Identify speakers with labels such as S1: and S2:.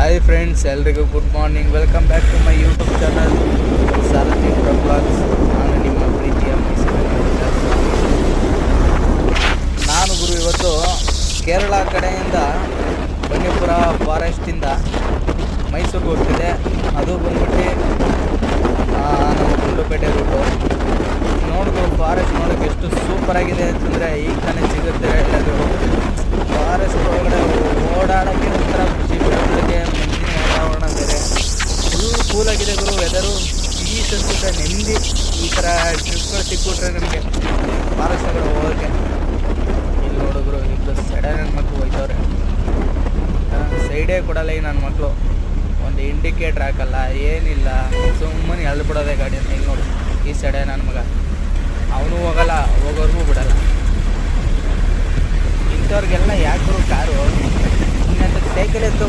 S1: Hi friends, ಎಲ್ರಿಗೂ good morning. Welcome back to my YouTube channel Sarathi blogs. ನಾನು ನಿಮ್ಮ ಪ್ರೀತಿಯ ಮೈಸೂರಿನ ಸ್ವಾಮಿ. ನಾನು ಗುರು ಇವತ್ತು ಕೇರಳ ಕಡೆಯಿಂದ ಬಂಡೀಪುರ ಫಾರೆಸ್ಟಿಂದ ಮೈಸೂರಿಗೆ ಹೋಗ್ತಿದೆ. ಅದು ಬಂದ್ಬಿಟ್ಟು ನಮ್ಮ ಗುಂಡ್ಲುಪೇಟೆ ರೂಟು. ನೋಡಿದ್ರು ಫಾರೆಸ್ಟ್ ನೋಡೋಕ್ಕೆ ಎಷ್ಟು ಸೂಪರಾಗಿದೆ ಅಂತಂದರೆ, ಈಗ ತಾನೇ ಸಿಗುತ್ತೆ ಎಲ್ಲರೂ. ಫಾರೆಸ್ಟ್ ಒಳಗಡೆ ಓಡಾಡೋಕ್ಕೆ ಒಂಥರ ಖುಷಿ. ಬೆಳಗ್ಗೆ ಮುಂದಿನ ವಾತಾವರಣ ಬೇರೆ, ಫುಲ್ ಕೂಲಾಗಿದೆ ಗುರು. ವೆದರು ಪೀಸ್ ಅನಿಸುತ್ತೆ, ನೆಮ್ಮದಿ. ಈ ಥರ ಟ್ರಿಪ್ಗಳು ಸಿಕ್ಬಿಟ್ರೆ ನಮಗೆ ಫಾರೆಸ್ಟ್ ಒಳಗಡೆ ಹೋಗೋಕ್ಕೆ. ಇಲ್ಲಿ ನೋಡಿದ್ರು ಇಬ್ಬರು ಸೈಡೇ ನನ್ನ ಮಕ್ಕಳು ಹೋಯ್ತವ್ರೆ. ಸೈಡೇ ಕೊಡಲ್ಲ ಈ ನನ್ನ ಮಕ್ಕಳು. ಒಂದು ಇಂಡಿಕೇಟ್ರ್ ಹಾಕಲ್ಲ, ಏನಿಲ್ಲ, ಸುಮ್ಮನೆ ಎಳ್ಬಿಡೋದೆ ಗಾಡಿಯನ್ನು. ಇಲ್ಲಿ ನೋಡಿ, ಈ ಸೈಡೇ ನನ್ನ ಮಗ, ಅವನು ಹೋಗಲ್ಲ, ಹೋಗೋರ್ಗೂ ಬಿಡಲ್ಲ. ಇಂಥವ್ರಿಗೆಲ್ಲ ಯಾಕೆ ಕಾರು ಇನ್ನಂತ ಸೈಕಲ್ ಎತ್ತು